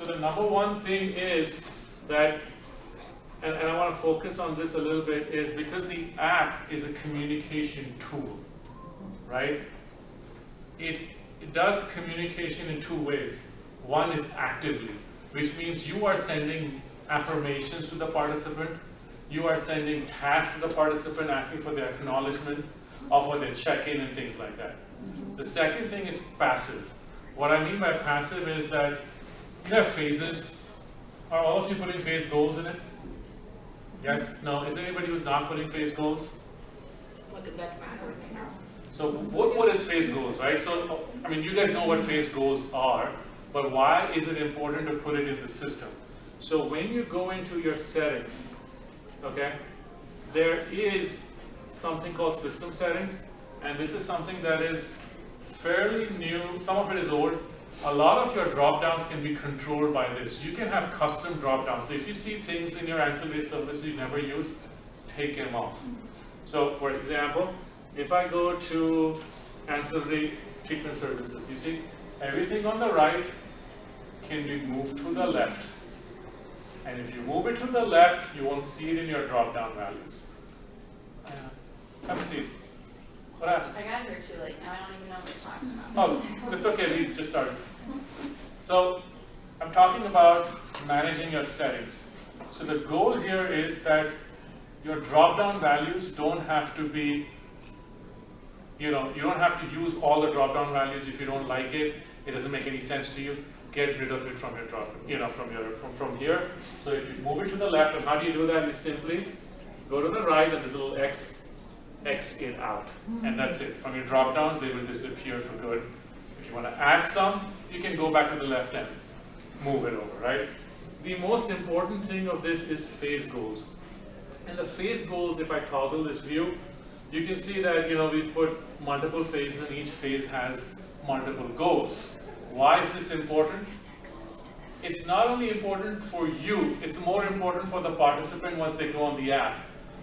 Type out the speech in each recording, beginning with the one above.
So the number one thing is that, and I want to focus on this a little bit, is because the app is a communication tool, right? It does communication in two ways. One is actively, which means you are sending affirmations to the participant, you are sending tasks to the participant asking for their acknowledgement of what they check in and things like that. The second thing is passive. What I mean by passive is that you have phases. Are all of you putting phase goals in it? Yes? No? Is there anybody who's not putting phase goals? So what is phase goals, right? So, I mean, you guys know what phase goals are, but why is it important to put it in the system? So when you go into your settings, okay, there is something called system settings, and this is something that is fairly new. Some of it is old. A lot of your drop-downs can be controlled by this. You can have custom drop-downs. So if you see things in your ancillary service you never use, take them off. So for example, if I go to ancillary treatment services, you see everything on the right can be moved to the left. And if you move it to the left, you won't see it in your drop-down values. Come see. What happened? I got here too late. Now I don't even know what you're talking about. Oh, it's okay. We just started. So I'm talking about managing your settings. So the goal here is that your drop-down values don't have to be, you don't have to use all the drop-down values. If you don't like it, it doesn't make any sense to you, get rid of it from your from here. So if you move it to the left, and how do you do that? You simply go to the right, and this little X it out, and that's it. From your drop-downs, they will disappear for good. If you want to add some, you can go back to the left and move it over, right? The most important thing of this is phase goals. And the phase goals, if I toggle this view, you can see that we've put multiple phases, and each phase has multiple goals. Why is this important? It's not only important for you, it's more important for the participant once they go on the app.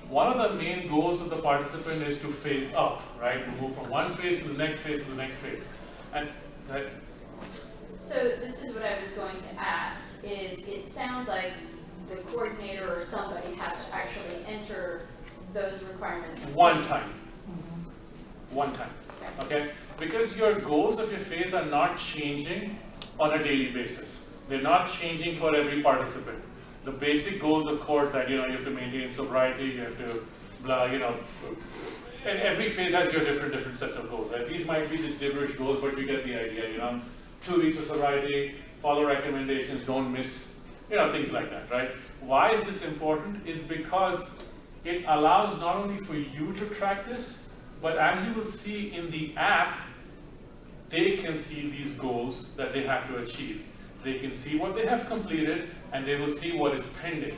One of the main goals of the participant is to phase up, right? To move from one phase to the next phase to the next phase. And right? So this is what I was going to ask, is it sounds like the coordinator or somebody has to actually enter those requirements. One time. One time, okay? Because your goals of your phase are not changing on a daily basis. They're not changing for every participant. The basic goals of court that you have to maintain sobriety, you have to blah, and every phase has your different sets of goals. Right? These might be the gibberish goals, but you get the idea. 2 weeks of sobriety, follow recommendations, don't miss, things like that, right? Why is this important? Is because it allows not only for you to track this, but as you will see in the app, they can see these goals that they have to achieve. They can see what they have completed, and they will see what is pending.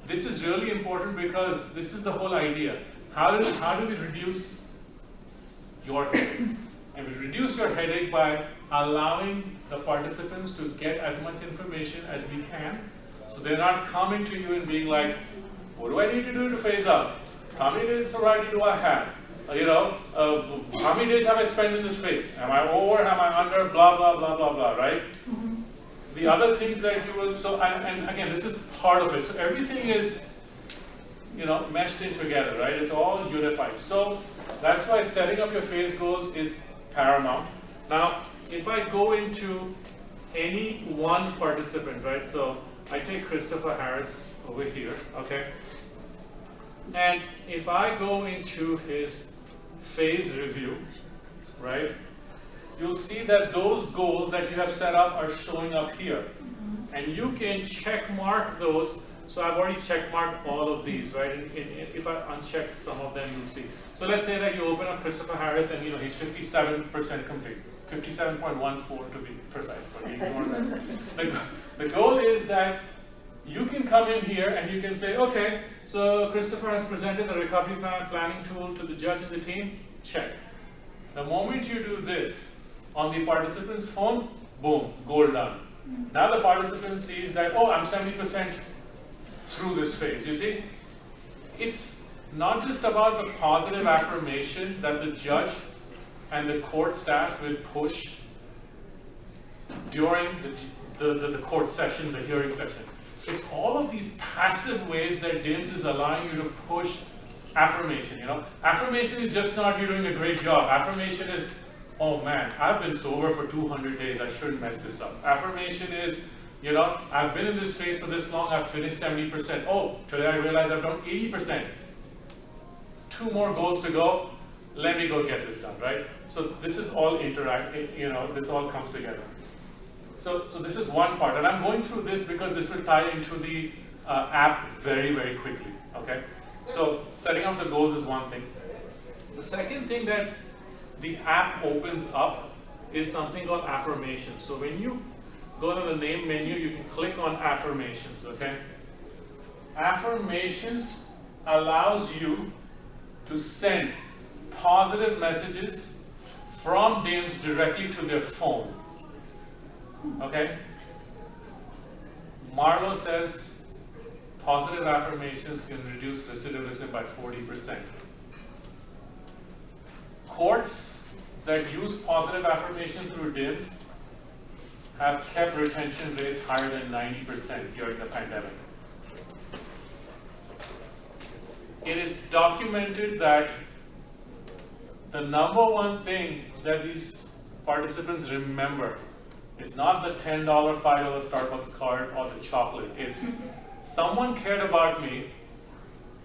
This is really important because this is the whole idea. How do we reduce your headache? And we reduce your headache by allowing the participants to get as much information as we can, so they're not coming to you and being like, what do I need to do to phase up? How many days of sobriety do I have? How many days have I spent in this phase? Am I over? Am I under? Blah, blah, blah, blah, blah, right? The other things that you will, and again, this is part of it. So everything is, meshed in together, right? It's all unified. So that's why setting up your phase goals is paramount. Now, if I go into any one participant, right? So I take Christopher Harris over here, okay? And if I go into his phase review, right? You'll see that those goals that you have set up are showing up here. And you can check mark those. So I've already check marked all of these, right? And if I uncheck some of them, you'll see. So let's say that you open up Christopher Harris and he's 57% complete. 57.14 to be precise, but ignore that. The goal is that you can come in here and you can say, okay, so Christopher has presented the recovery planning tool to the judge and the team, check. The moment you do this, on the participant's phone, boom, goal done. Now the participant sees that, oh, I'm 70% through this phase. You see, it's not just about the positive affirmation that the judge and the court staff will push during the court session, the hearing session. It's all of these passive ways that DIMS is allowing you to push affirmation, Affirmation is just not you're doing a great job. Affirmation is, oh man, I've been sober for 200 days, I shouldn't mess this up. Affirmation is, I've been in this phase for this long, I've finished 70%. Oh, today I realize I've done 80%. 2 more goals to go, let me go get this done, right? So this is all this all comes together. So this is one part, and I'm going through this because this will tie into the app very, very quickly, okay? So setting up the goals is one thing. The second thing that the app opens up is something called Affirmations. So when you go to the name menu, you can click on Affirmations, okay? Affirmations allows you to send positive messages from DIMS directly to their phone, okay? Marlo says positive affirmations can reduce recidivism by 40%. Courts that use positive affirmation through DIMS have kept retention rates higher than 90% during the pandemic. It is documented that the number one thing that these participants remember is not the $10, $5 Starbucks card or the chocolate. It's someone cared about me,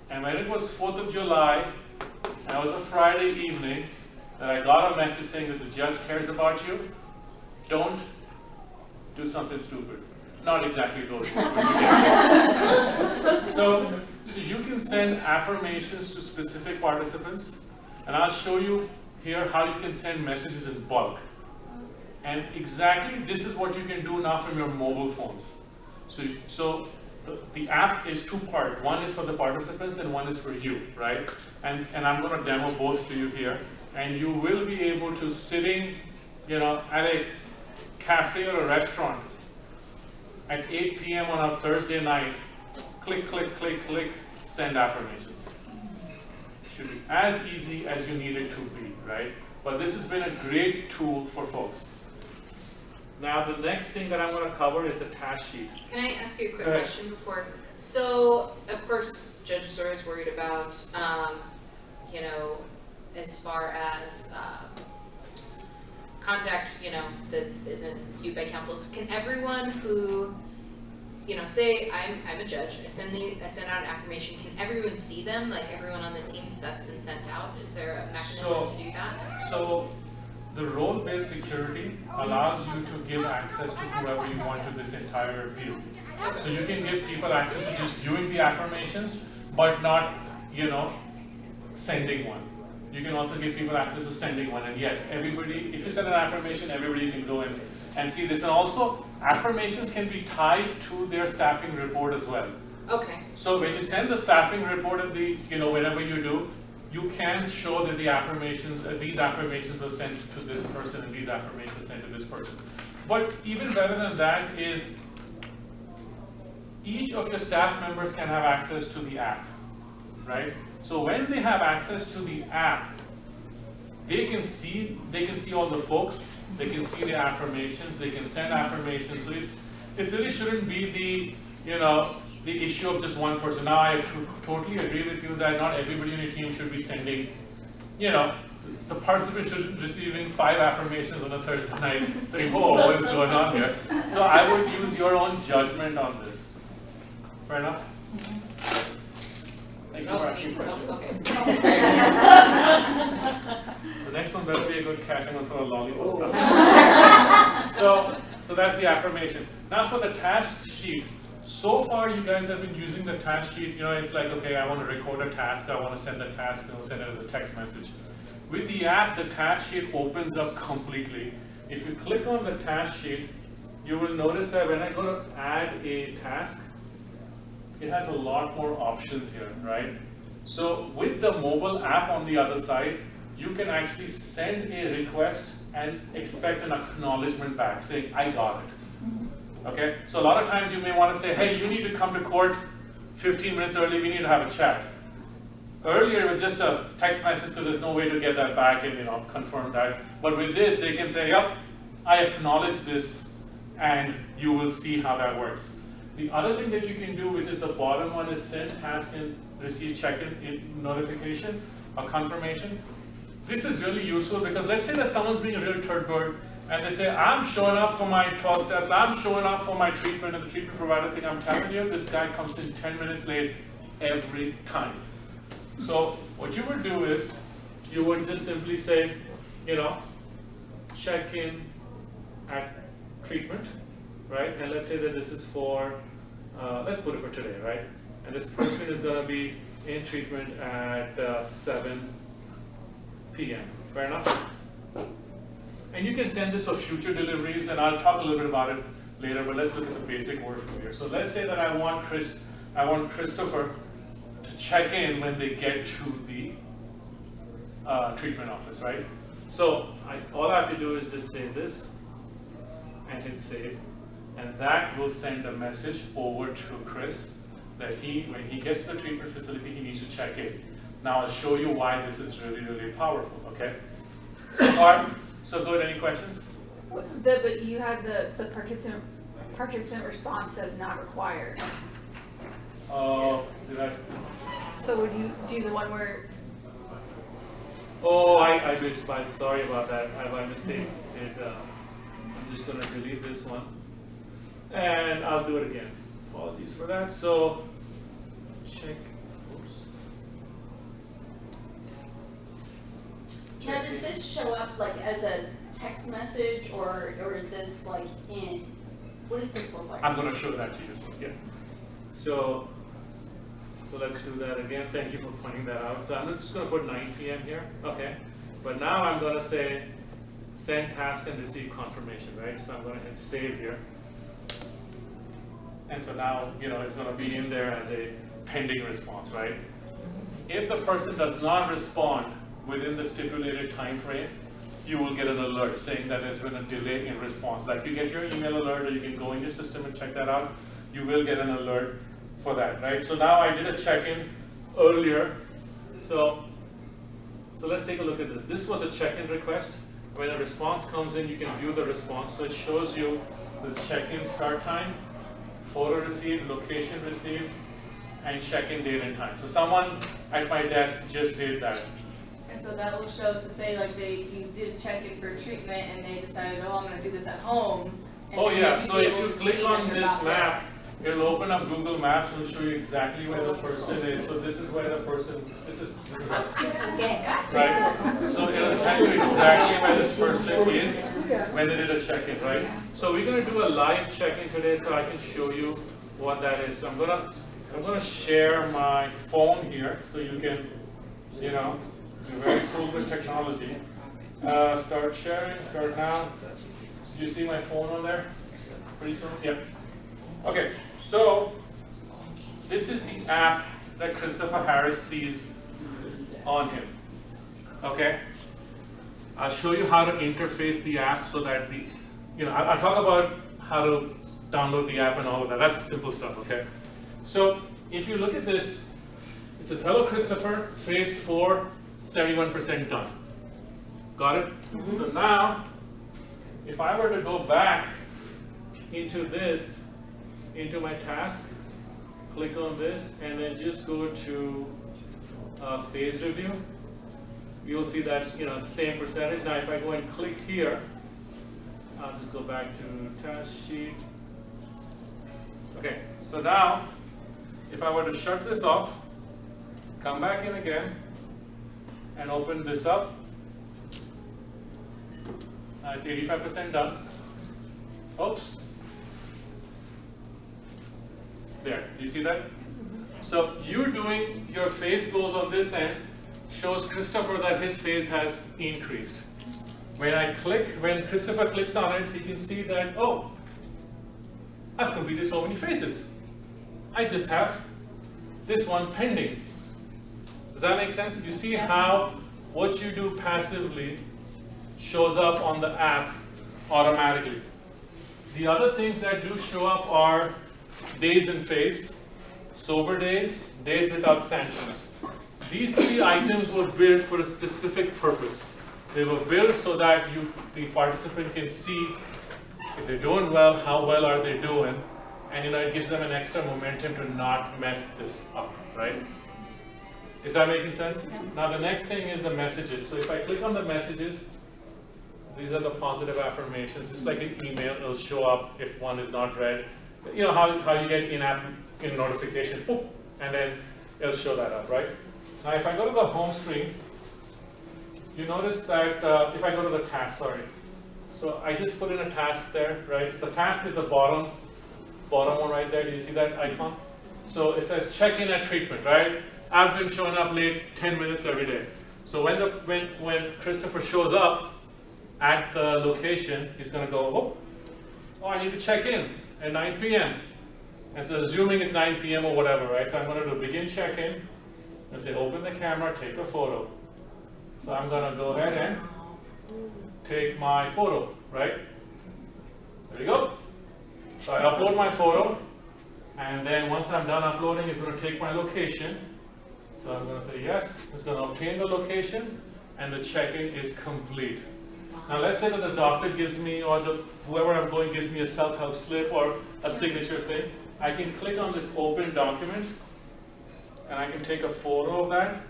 and when it was 4th of July, and it was a Friday evening, that I got a message saying that the judge cares about you, don't do something stupid. Not exactly those words, but you get it. So you can send affirmations to specific participants, and I'll show you here how you can send messages in bulk. And exactly this is what you can do now from your mobile phones. So the app is 2 parts. One is for the participants and one is for you, right? And I'm going to demo both to you here. And you will be able to, sitting, at a cafe or a restaurant at 8 p.m. on a Thursday night, click, click, click, click, send affirmations. Should be as easy as you need it to be, right? But this has been a great tool for folks. Now, the next thing that I'm going to cover is the task sheet. Can I ask you a quick question before? So, of course, judges are always worried about, as far as contact, that isn't viewed by counsel. So can everyone who, say I'm a judge, I send out an affirmation, can everyone see them? Like everyone on the team that's been sent out? Is there a mechanism to do that? So the role-based security allows you to give access to whoever you want to this entire view. So you can give people access to just viewing the affirmations, but not, sending one. You can also give people access to sending one. And yes, everybody, if you send an affirmation, everybody can go in and see this. And also, affirmations can be tied to their staffing report as well. Okay. So when you send the staffing report of the, whenever you do, you can show that the affirmations, these affirmations were sent to this person and these affirmations sent to this person. But even better than that is each of your staff members can have access to the app, right? So when they have access to the app, they can see all the folks, they can see the affirmations, they can send affirmations. So it really shouldn't be the issue of just one person. Now I totally agree with you that not everybody on your team should be sending, the participant should be receiving 5 affirmations on a Thursday night saying, oh, what is going on here? So I would use your own judgment on this. Fair enough? Thank you for asking questions. Okay. The next one better be a good catch. I'm going to throw a lollipop. So that's the affirmation. Now for the task sheet. So far, you guys have been using the task sheet. It's like, okay, I want to record a task. I want to send the task, and I'll send it as a text message. With the app, the task sheet opens up completely. If you click on the task sheet, you will notice that when I go to add a task, it has a lot more options here, right? So with the mobile app on the other side, you can actually send a request and expect an acknowledgement back saying, I got it. Okay, so a lot of times you may want to say, hey, you need to come to court 15 minutes early, we need to have a chat. Earlier it was just a text message because there's no way to get that back and confirm that. But with this, they can say, yep, I acknowledge this and you will see how that works. The other thing that you can do, which is the bottom one, is send task and receive check-in notification or confirmation. This is really useful because let's say that someone's being a real turd bird and they say, I'm showing up for my 12 steps, I'm showing up for my treatment, and the treatment provider saying, I'm telling you, this guy comes in 10 minutes late every time. So what you would do is, you would just simply say, check in at treatment, right? And let's say that this is for, let's put it for today, right? And this person is going to be in treatment at 7 p.m. Fair enough? And you can send this for future deliveries, and I'll talk a little bit about it later, but let's look at the basic workflow here. So let's say that I want Christopher to check in when they get to the treatment office, right? So all I have to do is just say this and hit save, and that will send a message over to Chris that when he gets to the treatment facility, he needs to check in. Now I'll show you why this is really, really powerful, okay? So far, so good. Any questions? But you have the participant response says not required. Did I? So would you do the one where? Oh, I missed. Sorry about that. I by mistake did. I'm just going to delete this one, and I'll do it again. Apologies for that. So check. Oops. Now, does this show up like as a text message, or is this like what does this look like? I'm going to show that to you. Yeah. So let's do that again. Thank you for pointing that out. So I'm just going to put 9 p.m. here. Okay. But now I'm going to say send task and receive confirmation, right? So I'm going to hit save here. And so now, it's going to be in there as a pending response, right? If the person does not respond within the stipulated time frame, you will get an alert saying that there's been a delay in response. Like you get your email alert, or you can go in your system and check that out. You will get an alert for that, right? So now I did a check-in earlier. So let's take a look at this. This was a check-in request. When a response comes in, you can view the response. So it shows you the check-in start time, photo received, location received, and check-in date and time. So someone at my desk just did that. And so that will show, so say like you did check in for treatment and they decided, I'm going to do this at home. Oh yeah, so if you click on this map, it'll open up Google Maps and it'll show you exactly where the person is. So this is where the person, this is us. Right? So it'll tell you exactly where this person is when they did a check-in, right? So we're going to do a live check-in today so I can show you what that is. So I'm gonna share my phone here so you can, you're very cool with technology. Start sharing, start now. Do you see my phone on there? Pretty soon? Yep. Okay, so this is the app that Christopher Harris sees on him. Okay? I'll show you how to interface the app so that I'll talk about how to download the app and all of that. That's simple stuff, okay? So if you look at this, it says, hello Christopher, phase 4, 71% done. Got it? Mm-hmm. So now, if I were to go back into this, into my task, click on this, and then just go to phase review, you'll see that's the same percentage. Now if I go and click here, I'll just go back to task sheet. Okay, so now, if I were to shut this off, come back in again, and open this up, it's 85% done. Oops. There, do you see that? So you're doing, your phase goes on this end, shows Christopher that his phase has increased. When Christopher clicks on it, he can see that, oh, I've completed so many phases. I just have this one pending. Does that make sense? You see how what you do passively shows up on the app automatically. The other things that do show up are days in phase, sober days, days without sanctions. These 3 items were built for a specific purpose. They were built so that the participant can see If they're doing well, how well are they doing? And it gives them an extra momentum to not mess this up, right? Is that making sense? Now the next thing is the messages. So if I click on the messages, these are the positive affirmations. Just like an email, it'll show up if one is not read. You know how you get in-app notification, boop, and then it'll show that up, right? Now if I go to the home screen, you notice that if I go to the task, so I just put in a task there, right? So the task is the bottom one right there. Do you see that icon? So it says check in at treatment, right? I've been showing up late 10 minutes every day. So when Christopher shows up at the location, he's going to go, oh, I need to check in at 9 p.m. And so assuming it's 9 p.m. or whatever, right? So I'm going to do begin check-in and say open the camera, take a photo. So I'm going to go ahead and take my photo, right? There you go. So I upload my photo, and then once I'm done uploading, it's going to take my location. So I'm going to say yes, it's going to obtain the location, and the check-in is complete. Now let's say that the doctor gives me, or whoever I'm going gives me a self-help slip or a signature thing. I can click on this open document, and I can take a photo of that,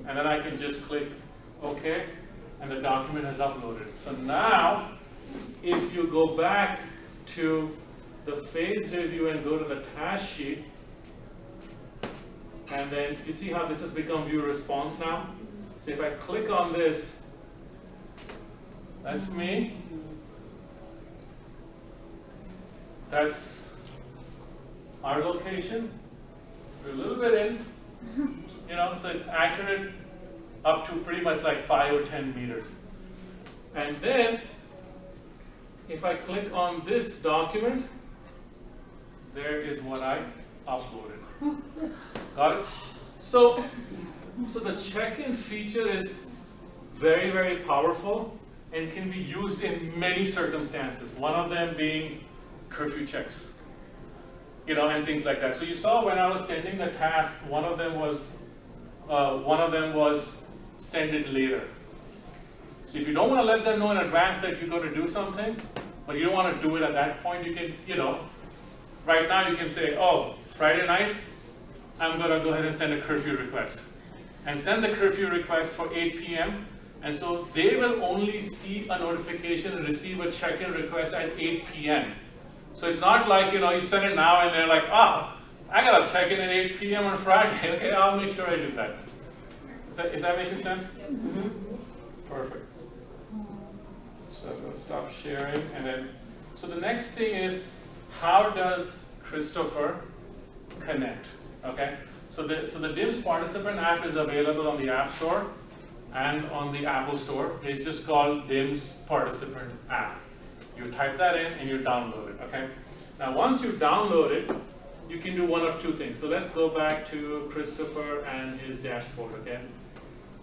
and then I can just click OK, and the document is uploaded. So now, if you go back to the phase review and go to the task sheet, and then you see how this has become view response now? So if I click on this, that's me. That's our location. We're a little bit in, so it's accurate up to pretty much like 5 or 10 meters. And then, if I click on this document, there is what I uploaded. Got it? So the check-in feature is very, very powerful and can be used in many circumstances. One of them being curfew checks, and things like that. So you saw when I was sending the task, one of them was send it later. So if you don't want to let them know in advance that you're going to do something, but you don't want to do it at that point, you can, right now you can say, oh, Friday night, I'm going to go ahead and send a curfew request. And send the curfew request for 8 p.m. And so they will only see a notification and receive a check-in request at 8 p.m. So it's not like, you send it now and they're like, I got to check in at 8 p.m. on Friday. Okay, I'll make sure I do that. Is that making sense? Mm-hmm. Perfect. So I'm going to stop sharing. And then, so the next thing is, how does Christopher connect? Okay? So the DIMS participant app is available on the App Store and on the Apple Store. It's just called DIMS participant app. You type that in and you download it, okay? Now once you download it, you can do one of two things. So let's go back to Christopher and his dashboard, okay?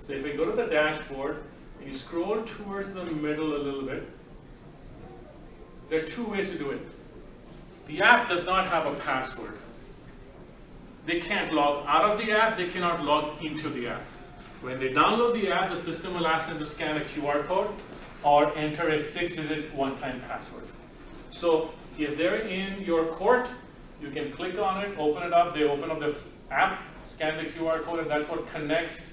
So if we go to the dashboard and you scroll towards the middle a little bit, there are two ways to do it. The app does not have a password. They can't log out of the app, they cannot log into the app. When they download the app, the system will ask them to scan a QR code or enter a 6-digit one-time password. So if they're in your court, you can click on it, open it up, they open up the app, scan the QR code, and that's what connects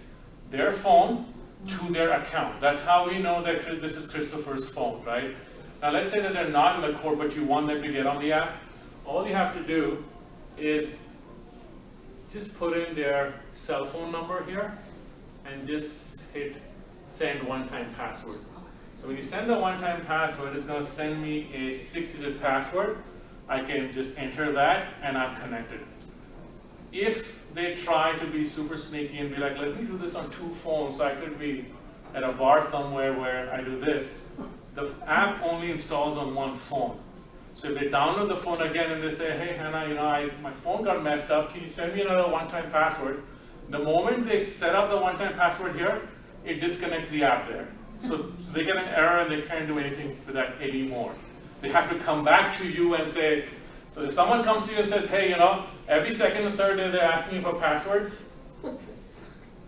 their phone to their account. That's how we know that this is Christopher's phone, right? Now let's say that they're not in the court, but you want them to get on the app. All you have to do is just put in their cell phone number here and just hit send one-time password. So when you send the one-time password, it's going to send me a 6-digit password. I can just enter that and I'm connected. If they try to be super sneaky and be like, let me do this on 2 phones, so I could be at a bar somewhere where I do this, the app only installs on 1 phone. So if they download the phone again and they say, hey Hannah, my phone got messed up, can you send me another one-time password? The moment they set up the one-time password here, it disconnects the app there. So they get an error and they can't do anything for that anymore. They have to come back to you and say, so if someone comes to you and says, hey, every second and third day they're asking me for passwords,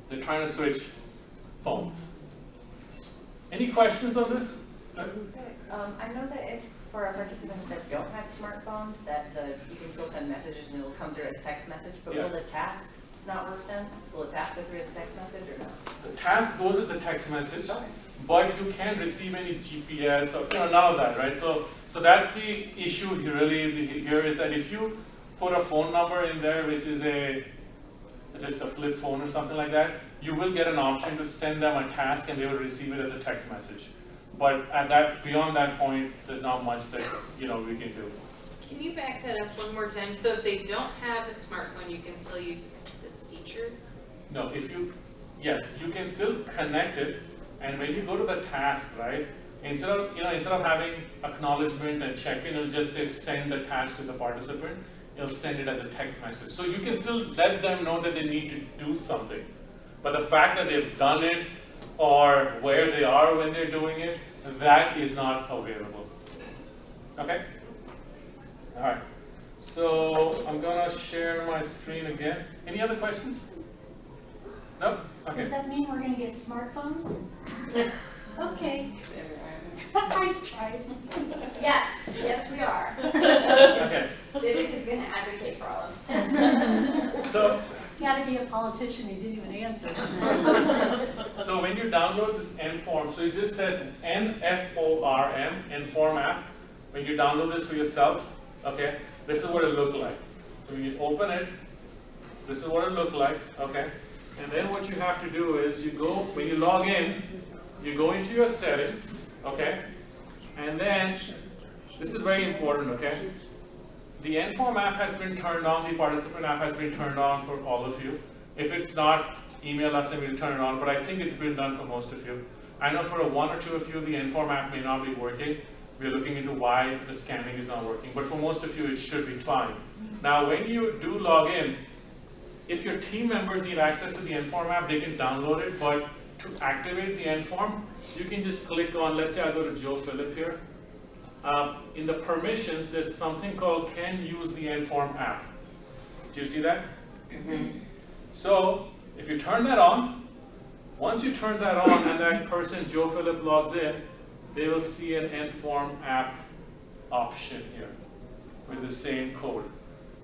they're trying to switch phones. Any questions on this? I know that if for our participants that don't have smartphones, that you can still send messages and it'll come through as text message, but Yeah. will the task not work then? Will the task go through as a text message or no? The task goes as a text message, Okay. but you can't receive any GPS or none of that, right? So that's the issue here is that if you put a phone number in there, which is just a flip phone or something like that, you will get an option to send them a task and they will receive it as a text message. But beyond that point, there's not much that we can do. Can you back that up one more time? So if they don't have a smartphone, you can still use this feature? No, yes, you can still connect it, and when you go to the task, right, instead of having acknowledgement and check-in, it'll just say send the task to the participant. It'll send it as a text message. So you can still let them know that they need to do something. But the fact that they've done it or where they are when they're doing it, that is not available. Okay? All right. So I'm gonna share my screen again. Any other questions? No? Okay. Does that mean we're gonna get smartphones? Okay. Nice try. Yes, we are. Okay. Vivek is gonna advocate for all of us. So Gotta be a politician, he didn't even answer. So when you download this N-Form, so it just says N-F-O-R-M, N-Form app. When you download this for yourself, okay, this is what it looks like. So when you open it, this is what it looks like, okay? And then what you have to do is when you log in, you go into your settings, okay? And then, this is very important, okay? The N-Form app has been turned on, the participant app has been turned on for all of you. If it's not, email us and we'll turn it on, but I think it's been done for most of you. I know for one or two of you, the N-Form app may not be working. We're looking into why the scanning is not working, but for most of you, it should be fine. Now, when you do log in, if your team members need access to the N-Form app, they can download it, but to activate the N-Form, you can just click on, let's say I go to Joe Phillip here. In the permissions, there's something called can use the N-Form app. Do you see that? Mm-hmm. So if you turn that on, once you turn that on and that person, Joe Phillip, logs in, they will see an N-Form app option here with the same code.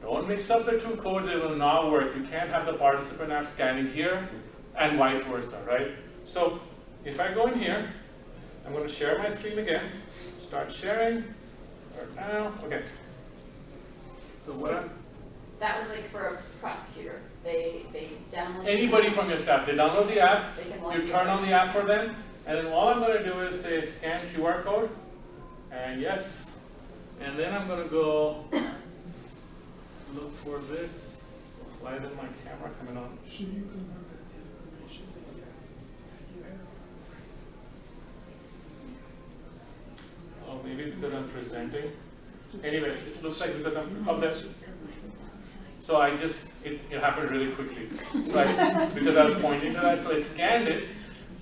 Don't mix up the two codes, they will not work. You can't have the participant app scanning here and vice versa, right? So if I go in here, I'm going to share my screen again. Start sharing. Start now. Okay. So what? That was like for a prosecutor. They download. Anybody from your staff, they download the app. They can You turn on the app for them, and then all I'm going to do is say scan QR code, and yes, and then I'm going to go look for this. Why isn't my camera coming on? So you can look at the information that you have. Oh, maybe because I'm presenting. Anyway, it looks like because I'm up there. So it happened really quickly. So because I was pointing to that, so I scanned it,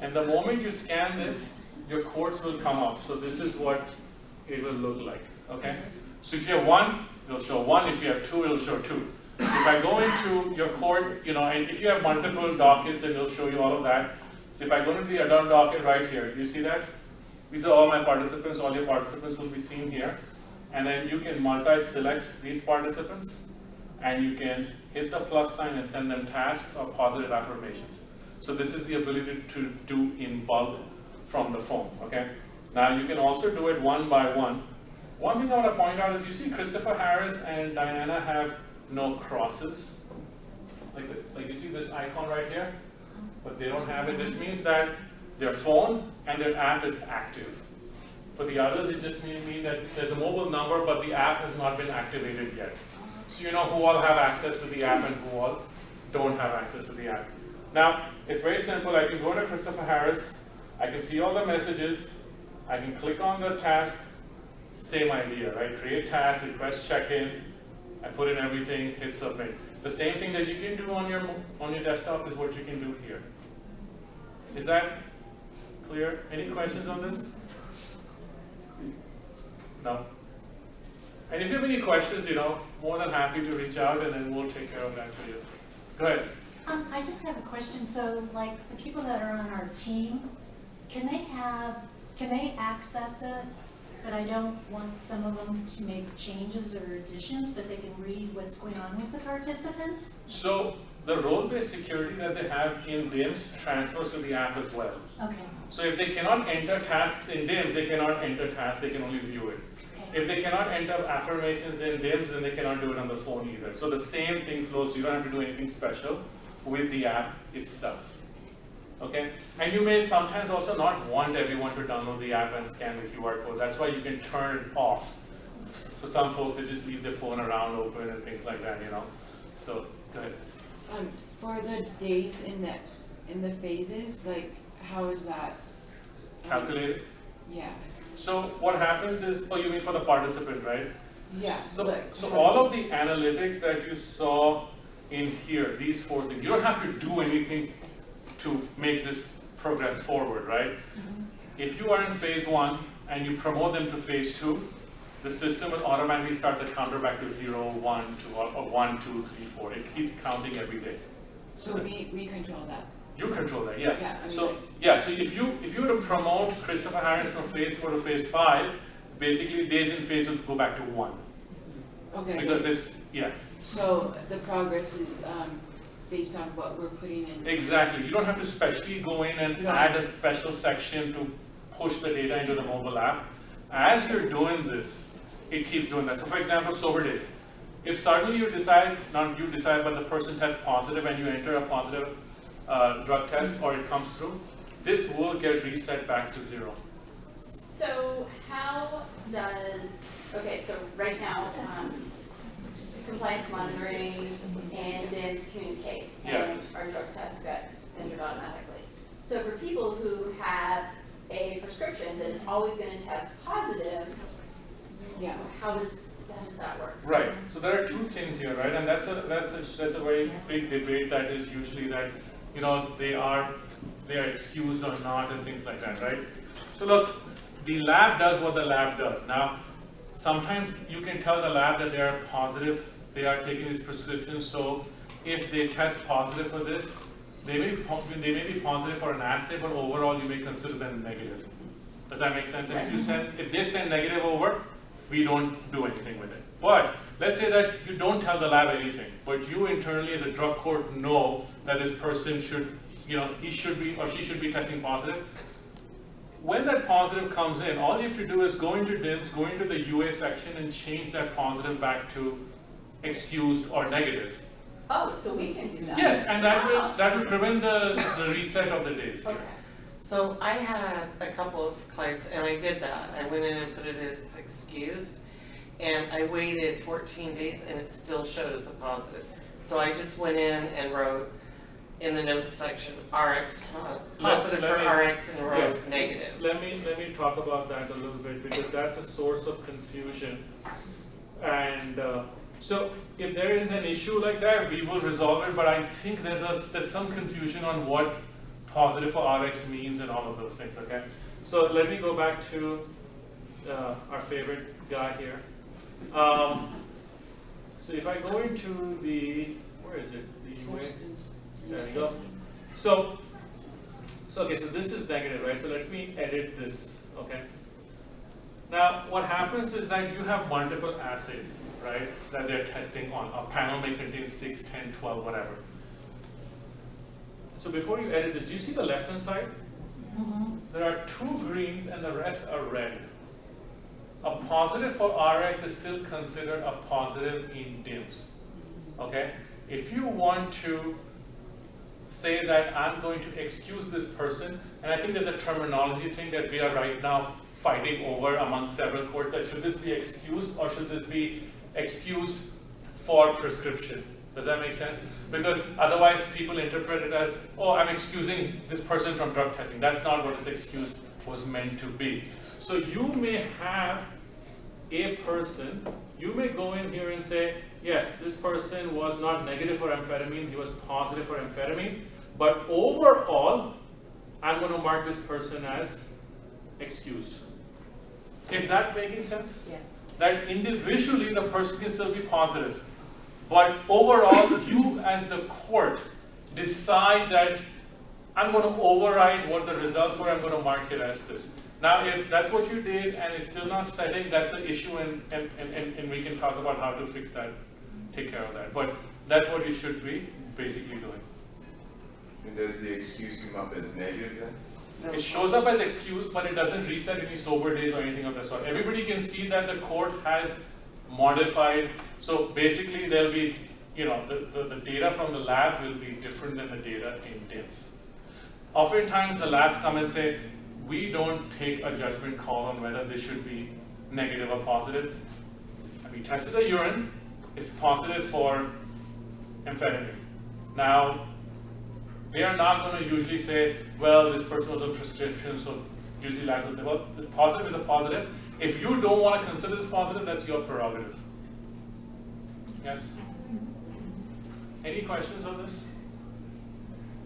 and the moment you scan this, your codes will come up. So this is what it will look like, okay? So if you have one, it'll show one. If you have two, it'll show two. If I go into your court, and if you have multiple dockets, then it'll show you all of that. So if I go into the adult docket right here, do you see that? These are all my participants. All your participants will be seen here. And then you can multi-select these participants, and you can hit the plus sign and send them tasks or positive affirmations. So this is the ability to do in bulk from the phone, okay? Now you can also do it one by one. One thing I want to point out is you see Christopher Harris and Diana have no crosses. Like you see this icon right here, but they don't have it. This means that their phone and their app is active. For the others, it just means that there's a mobile number, but the app has not been activated yet. So you know who all have access to the app and who all don't have access to the app. Now, it's very simple. I can go to Christopher Harris. I can see all the messages. I can click on the task. Same idea, right? Create task, request check-in. I put in everything, hit submit. The same thing that you can do on your desktop is what you can do here. Is that clear? Any questions on this? No? And if you have any questions, more than happy to reach out and then we'll take care of that for you. Go ahead. I just have a question. So, like, the people that are on our team, can they have can they access it? But I don't want some of them to make changes or additions, but they can read what's going on with the participants? So the role-based security that they have in DIMS transfers to the app as well. Okay, So if they cannot enter tasks in DIMS, they cannot enter tasks, they can only view it. okay. If they cannot enter affirmations in DIMS, then they cannot do it on the phone either. So the same thing flows, so you don't have to do anything special with the app itself. Okay? And you may sometimes also not want everyone to download the app and scan the QR code. That's why you can turn it off. For some folks, they just leave their phone around open and things like that, you know. So, go ahead. For the days in the phases, like, how is that? Calculated. Yeah. So what happens is, oh, you mean for the participant, right? Yeah. So all of the analytics that you saw in here, these 4 things, you don't have to do anything to make this progress forward, right? If you are in phase 1 and you promote them to phase 2, the system will automatically start the counter back to 0, 1, 2, or 1, 2, 3, 4. It keeps counting every day. So we control that. You control that, yeah. Yeah, I mean, So like- yeah, so if you were to promote Christopher Harris from phase 4 to phase 5, basically days in phase would go back to 1. Okay. Because it's, yeah. So the progress is based on what we're putting in. Exactly. You don't have to specially go in and Right. add a special section to push the data into the mobile app. As you're doing this, it keeps doing that. So for example, sober days. If suddenly you decide, not you decide, but the person tests positive and you enter a positive drug test or it comes through, this will get reset back to 0. So how does, okay, so right now, compliance monitoring and DIMS communicates and our drug tests get entered automatically. So for people who have a prescription that is always going to test positive, Yeah. how does that work? Right. So there are 2 things here, right? And that's a very big debate that is usually that, you know, they are excused or not and things like that, right? So look, the lab does what the lab does. Now, sometimes you can tell the lab that they are positive, they are taking these prescriptions, so if they test positive for this, they may be positive for an assay, but overall you may consider them negative. Does that make sense? And if they send negative over, we don't do anything with it. But let's say that you don't tell the lab anything, but you internally as a drug court know that this person should, you know, he should be or she should be testing positive. When that positive comes in, all you have to do is go into DIMS, go into the UA section and change that positive back to excused or negative. Oh, so we can do that? Yes, and that Wow. will prevent the reset of the days here. Okay. So I had a couple of clients, and I did that. I went in and put it as excused, and I waited 14 days, and it still showed as a positive. So I just went in and wrote in the notes section, RX, positive for RX, and wrote Yes. negative. Let me talk about that a little bit because that's a source of confusion. And so if there is an issue like that, we will resolve it. But I think there's some confusion on what positive for RX means and all of those things. Okay. So let me go back to our favorite guy here. So if I go into the, where is it? The way. There we go. So okay, so this is negative, right? So let me edit this, okay? Now, what happens is that you have multiple assays, right, that they're testing on. A panel may contain 6, 10, 12, whatever. So before you edit this, do you see the left-hand side? There are 2 greens and the rest are red. A positive for RX is still considered a positive in DIMS, okay? If you want to say that I'm going to excuse this person, and I think there's a terminology thing that we are right now fighting over among several courts, that should this be excused or should this be excused for prescription? Does that make sense? Because otherwise people interpret it as, oh, I'm excusing this person from drug testing. That's not what this excuse was meant to be. So you may have a person, you may go in here and say, yes, this person was not negative for amphetamine, he was positive for amphetamine, but overall, I'm going to mark this person as excused. Is that making sense? Yes. That individually the person can still be positive, but overall, you as the court decide that I'm going to override what the results were, I'm going to mark it as this. Now, if that's what you did and it's still not setting, that's an issue, and we can talk about how to fix that, take care of that. But that's what you should be basically doing. And does the excuse come up as negative then? It shows up as excuse, but it doesn't reset any sober days or anything of that sort. Everybody can see that the court has modified. So basically, there'll be, the data from the lab will be different than the data in DIMS. Oftentimes, the labs come and say, we don't take a judgment call on whether this should be negative or positive. And we tested the urine, it's positive for amphetamine. Now, they are not going to usually say, well, this person was on prescription, so usually labs will say, well, this positive is a positive. If you don't want to consider this positive, that's your prerogative. Yes? Any questions on this?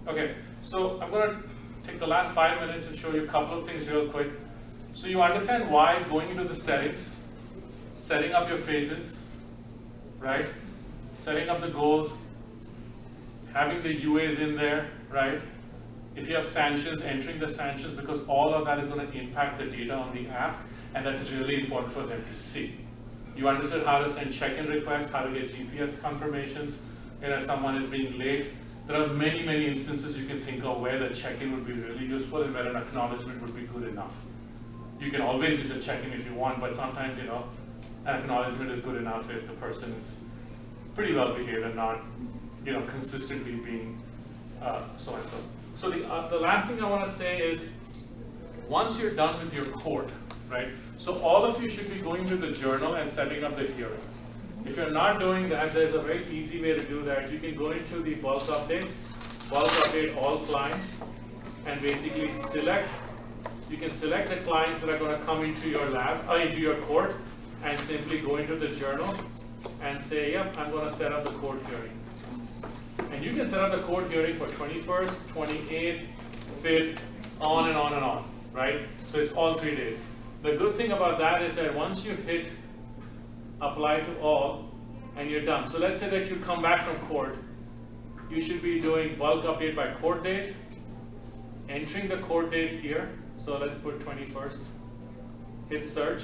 Okay, so I'm going to take the last 5 minutes and show you a couple of things real quick. So you understand why going into the settings, setting up your phases, right? Setting up the goals, having the UAs in there, right? If you have sanctions, entering the sanctions, because all of that is going to impact the data on the app, and that's really important for them to see. You understood how to send check-in requests, how to get GPS confirmations, if someone is being late. There are many, many instances you can think of where the check-in would be really useful and where an acknowledgement would be good enough. You can always use a check-in if you want, but sometimes, an acknowledgement is good enough if the person is pretty well behaved and not, consistently being so and so. So the last thing I want to say is, once you're done with your court, right? So all of you should be going to the journal and setting up the hearing. If you're not doing that, there's a very easy way to do that. You can go into the bulk update all clients, and basically you can select the clients that are going to come into your lab, into your court, and simply go into the journal and say, yep, I'm going to set up the court hearing. And you can set up the court hearing for 21st, 28th, 5th, on and on and on, right? So it's all 3 days. The good thing about that is that once you hit apply to all, and you're done. So let's say that you come back from court, you should be doing bulk update by court date, entering the court date here. So let's put 21st, hit search,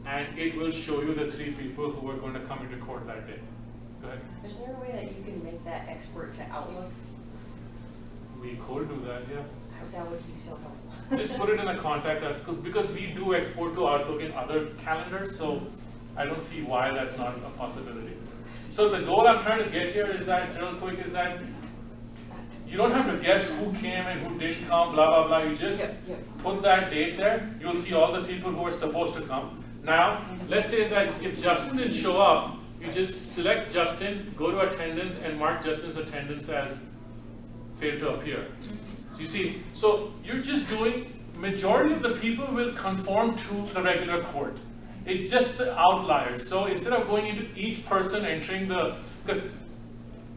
and it will show you the 3 people who are going to come into court that day. Go ahead. Is there a way that you can make that export to Outlook? We could do that, yeah. That would be so helpful. Just put it in the contact us, because we do export to Outlook in other calendars, so I don't see why that's not a possibility. So the goal I'm trying to get here is that, real quick, is that you don't have to guess who came and who didn't come, blah, blah, blah. You just put that date there. You'll see all the people who are supposed to come. Now, let's say that if Justin didn't show up, you just select Justin, go to attendance, and mark Justin's attendance as failed to appear. You see, so you're just doing, majority of the people will conform to the regular court. It's just the outliers. So instead of going into each person entering because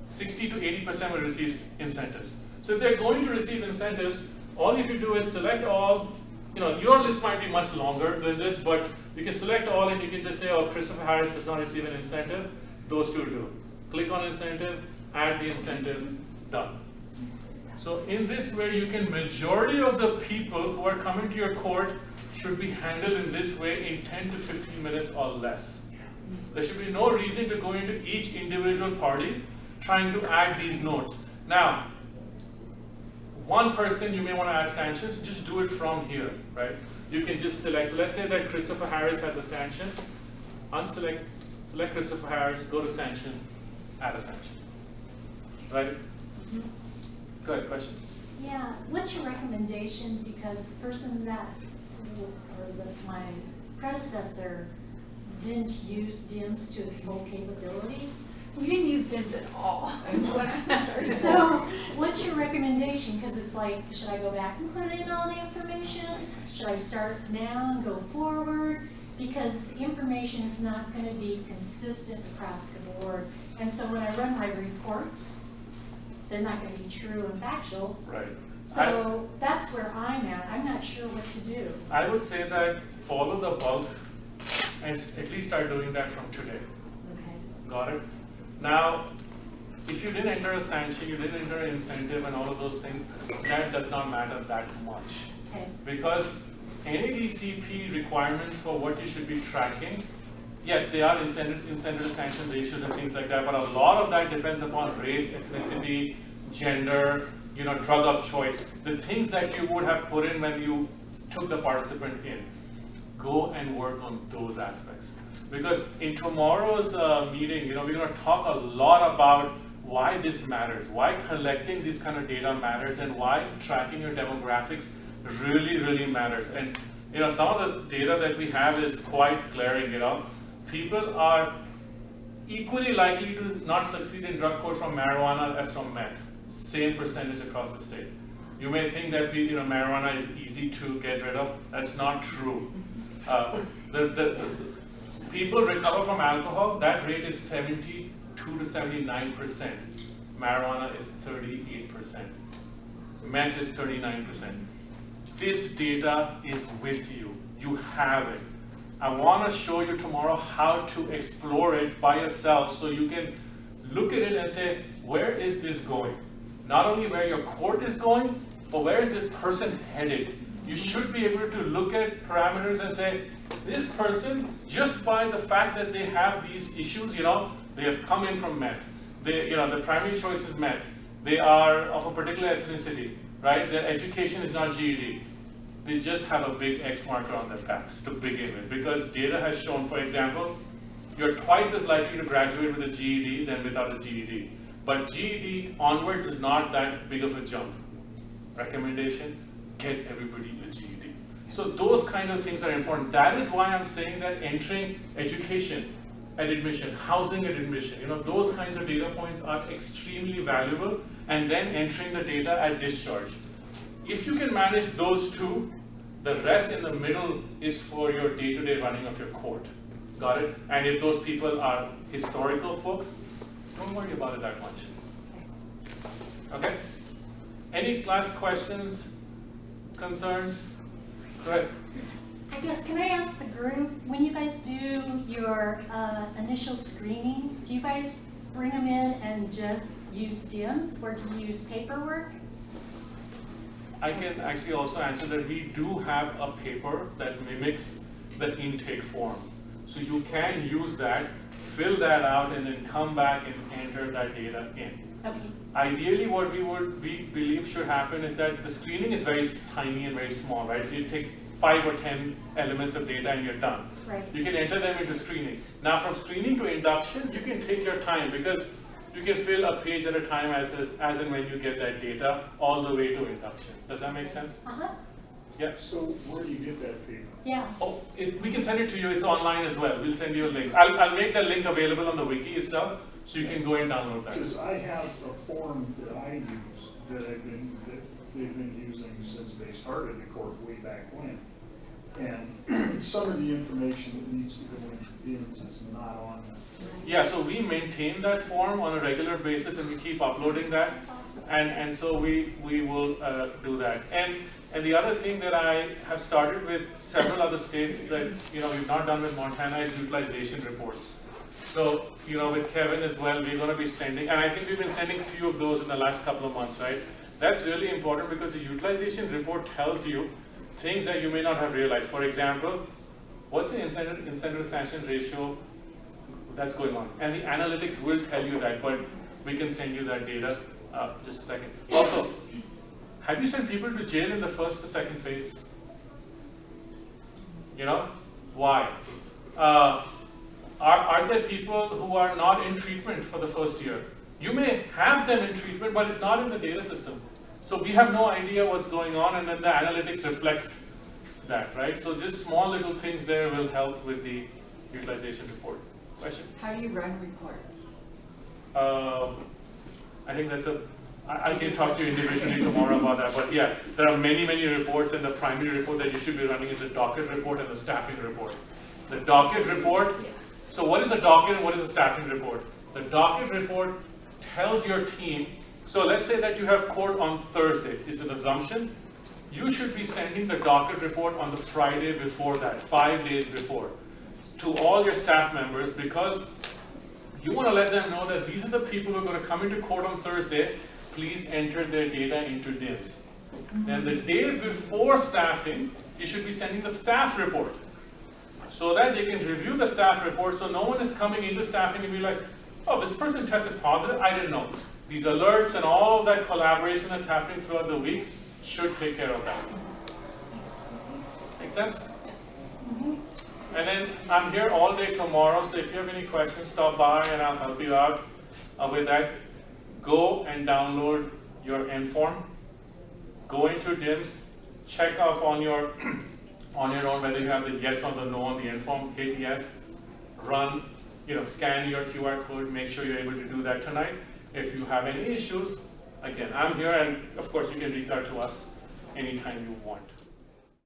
60 to 80% will receive incentives. So if they're going to receive incentives, all you have to do is select all. Your list might be much longer than this, but you can select all and you can just say, oh, Christopher Harris does not receive an incentive. Those 2 do. Click on incentive, add the incentive, done. So in this way, you can, majority of the people who are coming to your court should be handled in this way in 10 to 15 minutes or less. There should be no reason to go into each individual party trying to add these notes. Now, one person you may want to add sanctions, just do it from here, right? You can just select, so let's say that Christopher Harris has a sanction, select Christopher Harris, go to sanction, add a sanction, right? Go ahead, question? Yeah, what's your recommendation, because the person my predecessor didn't use DIMS to its full capability. We didn't use DIMS at all when I started. So what's your recommendation? Because it's like, should I go back and put in all the information? Should I start now and go forward? Because the information is not going to be consistent across the board. And so when I run my reports, they're not going to be true and factual. Right. So that's where I'm at. I'm not sure what to do. I would say that follow the bulk and at least start doing that from today. Okay. Got it? Now, if you didn't enter a sanction, you didn't enter an incentive and all of those things, that does not matter that much. Okay. Because NADCP requirements for what you should be tracking, yes, they are incentive to sanction ratios and things like that, but a lot of that depends upon race, ethnicity, gender, drug of choice, the things that you would have put in when you took the participant in. Go and work on those aspects. Because in tomorrow's meeting, we're going to talk a lot about why this matters, why collecting this kind of data matters, and why tracking your demographics really, really matters. And some of the data that we have is quite glaring. People are equally likely to not succeed in drug court from marijuana as from meth. Same percentage across the state. You may think that marijuana is easy to get rid of. That's not true. The people recover from alcohol, that rate is 72 to 79%. Marijuana is 38%. Meth is 39%. This data is with you. You have it. I want to show you tomorrow how to explore it by yourself so you can look at it and say, where is this going? Not only where your court is going, but where is this person headed? You should be able to look at parameters and say, this person, just by the fact that they have these issues, they have come in from meth. The primary choice is meth. They are of a particular ethnicity, right? Their education is not GED. They just have a big X marker on their backs to begin with, because data has shown, for example, you're twice as likely to graduate with a GED than without a GED. But GED onwards is not that big of a jump. Recommendation, get everybody a GED. So those kinds of things are important. That is why I'm saying that entering education at admission, housing at admission, those kinds of data points are extremely valuable, and then entering the data at discharge. If you can manage those two, the rest in the middle is for your day-to-day running of your court. Got it? And if those people are historical folks, don't worry about it that much. Okay? Any last questions, concerns? Go ahead. I guess, can I ask the group, when you guys do your initial screening, do you guys bring them in and just use DIMS, or do you use paperwork? I can actually also answer that we do have a paper that mimics the intake form. So you can use that, fill that out, and then come back and enter that data in. Okay. Ideally, what we believe should happen is that the screening is very tiny and very small, right? It takes 5 or 10 elements of data and you're done. Right. You can enter them into screening. Now, from screening to induction, you can take your time, because you can fill a page at a time as and when you get that data all the way to induction. Does that make sense? Uh-huh. Yeah. So where do you get that paper? Yeah. Oh, we can send it to you. It's online as well. We'll send you a link. I'll make the link available on the wiki itself, so you can go and download that. Because I have a form that I use that they've been using since they started the court way back when. And some of the information that needs to go into DIMS is not on that. Yeah, so we maintain that form on a regular basis, and we keep uploading that. That's awesome. And so we will do that. And the other thing that I have started with several other states that we've not done with Montana is utilization reports. So with Kevin as well, we're going to be sending, and I think we've been sending a few of those in the last couple of months, right? That's really important, because the utilization report tells you things that you may not have realized. For example, what's the incentive sanction ratio that's going on? And the analytics will tell you that, but we can send you that data just a second. Also, have you sent people to jail in the first or second phase? Why? Are there people who are not in treatment for the first year? You may have them in treatment, but it's not in the data system. So we have no idea what's going on, and then the analytics reflects that, right? So just small little things there will help with the utilization report. Question? How do you run reports? I think that's I can talk to you individually tomorrow about that, but yeah, there are many, many reports, and the primary report that you should be running is the docket report and the staffing report. The docket report, so what is the docket and what is the staffing report? The docket report tells your team, so let's say that you have court on Thursday, it's an assumption. You should be sending the docket report on the Friday before that, 5 days before, to all your staff members, because you want to let them know that these are the people who are going to come into court on Thursday. Please enter their data into DIMS. Then the day before staffing, you should be sending the staff report, so that they can review the staff report, so no one is coming into staffing and be like, oh, this person tested positive, I didn't know. These alerts and all that collaboration that's happening throughout the week should take care of that. Make sense? And then I'm here all day tomorrow, so if you have any questions, stop by and I'll help you out with that. Go and download your Inform. Go into DIMS, check up on your own whether you have the yes or the no on the Inform. Hit yes, run, scan your QR code, make sure you're able to do that tonight. If you have any issues, again, I'm here, and of course you can reach out to us anytime you want.